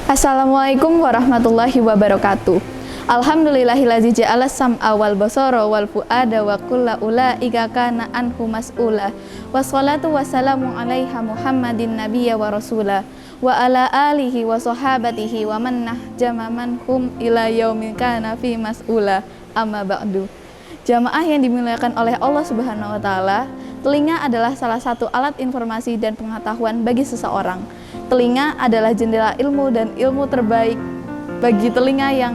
Assalamualaikum warahmatullahi wabarakatuh. Alhamdulillahillazi ja'ala sam'a wal basara wal fu'ada wa kulla ulaika kana anhu mas'ula. Wassalatu wassalamu alaiha Muhammadin nabiyya wa rasula wa ala alihi wa sahabatihi wa man nahjama manhum ila yaumil kana fi mas'ula. Amma ba'du. Jamaah yang dimuliakan oleh Allah Subhanahu wa taala, telinga adalah salah satu alat informasi dan pengetahuan bagi seseorang. Telinga adalah jendela ilmu dan ilmu terbaik bagi telinga yang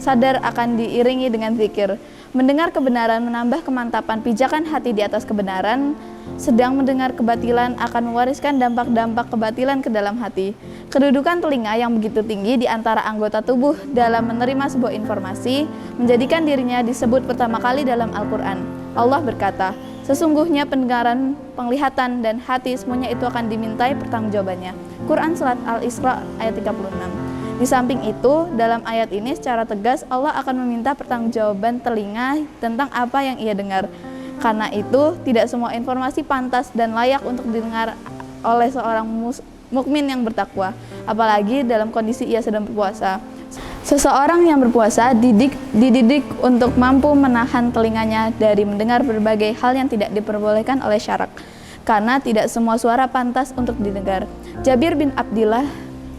sadar akan diiringi dengan zikir. Mendengar kebenaran menambah kemantapan pijakan hati di atas kebenaran, sedang mendengar kebatilan akan mewariskan dampak-dampak kebatilan ke dalam hati. Kedudukan telinga yang begitu tinggi di antara anggota tubuh dalam menerima sebuah informasi menjadikan dirinya disebut pertama kali dalam Al-Quran. Allah berkata, sesungguhnya pendengaran, penglihatan, dan hati semuanya itu akan dimintai pertanggungjawabannya. Quran Surat Al-Isra ayat 36. Di samping itu, dalam ayat ini secara tegas Allah akan meminta pertanggungjawaban telinga tentang apa yang ia dengar. Karena itu, tidak semua informasi pantas dan layak untuk didengar oleh seorang mukmin yang bertakwa, apalagi dalam kondisi ia sedang berpuasa. Seseorang yang berpuasa dididik untuk mampu menahan telinganya dari mendengar berbagai hal yang tidak diperbolehkan oleh syarak, karena tidak semua suara pantas untuk didengar. Jabir bin Abdillah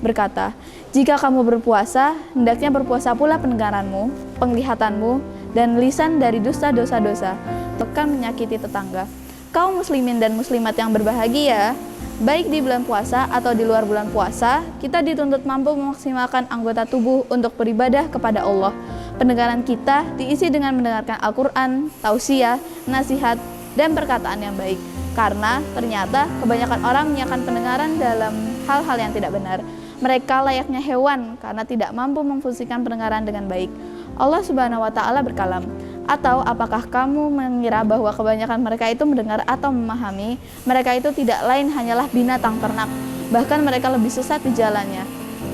berkata, jika kamu berpuasa, hendaknya berpuasa pula pendengaranmu, penglihatanmu, dan lisan dari dosa-dosa, tekan menyakiti tetangga. Kaum muslimin dan muslimat yang berbahagia, baik di bulan puasa atau di luar bulan puasa, kita dituntut mampu memaksimalkan anggota tubuh untuk beribadah kepada Allah. Pendengaran kita diisi dengan mendengarkan Al-Quran, tausiah, nasihat, dan perkataan yang baik. Karena ternyata kebanyakan orang menyiapkan pendengaran dalam hal-hal yang tidak benar. Mereka layaknya hewan karena tidak mampu memfungsikan pendengaran dengan baik. Allah Subhanahu wa taala berkalam, atau apakah kamu mengira bahwa kebanyakan mereka itu mendengar atau memahami? Mereka itu tidak lain hanyalah binatang ternak, bahkan mereka lebih sesat di jalannya.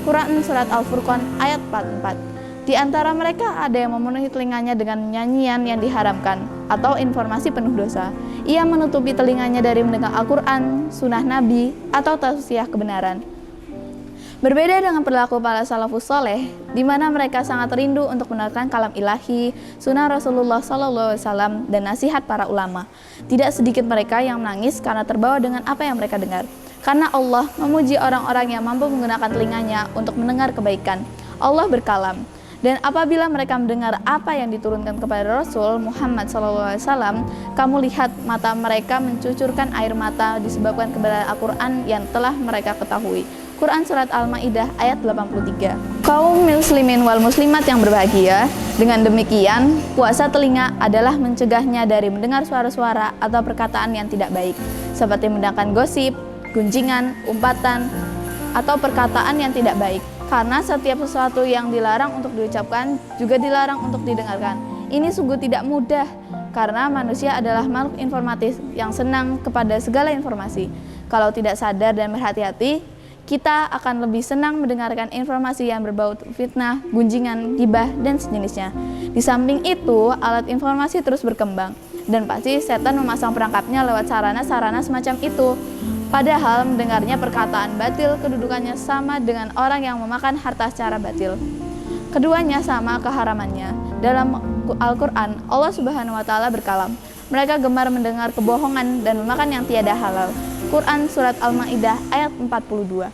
Quran Surat Al-Furqan ayat 44. Di antara mereka ada yang memenuhi telinganya dengan nyanyian yang diharamkan atau informasi penuh dosa. Ia menutupi telinganya dari mendengar Al-Quran, sunnah Nabi, atau tausiah kebenaran. Berbeda dengan perilaku para salafus soleh, di mana mereka sangat rindu untuk mendengarkan kalam ilahi, sunnah Rasulullah SAW, dan nasihat para ulama. Tidak sedikit mereka yang menangis karena terbawa dengan apa yang mereka dengar. Karena Allah memuji orang-orang yang mampu menggunakan telinganya untuk mendengar kebaikan. Allah berkalam, dan apabila mereka mendengar apa yang diturunkan kepada Rasul Muhammad SAW, kamu lihat mata mereka mencucurkan air mata disebabkan kebenaran Al-Quran yang telah mereka ketahui. Quran Surat Al-Ma'idah ayat 83. Kaum muslimin wal muslimat yang berbahagia, dengan demikian puasa telinga adalah mencegahnya dari mendengar suara-suara atau perkataan yang tidak baik, seperti mendengarkan gosip, gunjingan, umpatan, atau perkataan yang tidak baik. Karena setiap sesuatu yang dilarang untuk diucapkan juga dilarang untuk didengarkan. Ini sungguh tidak mudah, karena manusia adalah makhluk informatif yang senang kepada segala informasi. Kalau tidak sadar dan berhati-hati, kita akan lebih senang mendengarkan informasi yang berbau fitnah, gunjingan, gibah, dan sejenisnya. Di samping itu, alat informasi terus berkembang, dan pasti setan memasang perangkapnya lewat sarana-sarana semacam itu. Padahal mendengarnya perkataan batil kedudukannya sama dengan orang yang memakan harta secara batil. Keduanya sama keharamannya. Dalam Al-Quran, Allah Subhanahu wa taala berkalam, mereka gemar mendengar kebohongan dan memakan yang tiada halal. Quran Surat Al-Ma'idah ayat 42.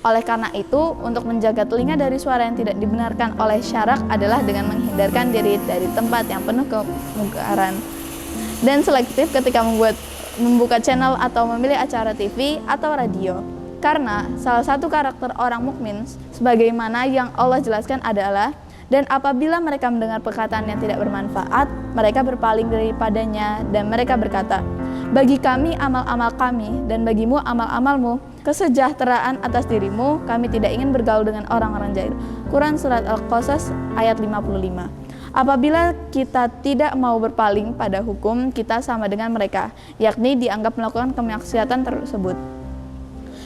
Oleh karena itu, untuk menjaga telinga dari suara yang tidak dibenarkan oleh syarak adalah dengan menghindarkan diri dari tempat yang penuh kemungkaran dan selektif ketika membuka channel atau memilih acara TV atau radio. Karena salah satu karakter orang mukmin sebagaimana yang Allah jelaskan adalah, dan apabila mereka mendengar perkataan yang tidak bermanfaat, mereka berpaling daripadanya dan mereka berkata, bagi kami amal-amal kami dan bagimu amal-amalmu, kesejahteraan atas dirimu, kami tidak ingin bergaul dengan orang-orang jahil. Quran Surat Al-Qasas ayat 55. Apabila kita tidak mau berpaling pada hukum, kita sama dengan mereka, yakni dianggap melakukan kemaksiatan tersebut.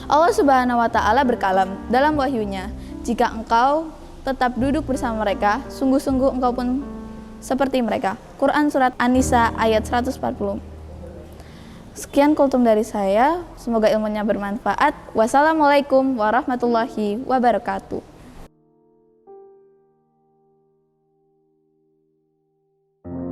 Allah Subhanahu wa Ta'ala berkalam dalam wahyunya, "Jika engkau tetap duduk bersama mereka, sungguh-sungguh engkau pun seperti mereka." Quran Surat An-Nisa ayat 140. Sekian kultum dari saya, semoga ilmunya bermanfaat. Wassalamualaikum warahmatullahi wabarakatuh.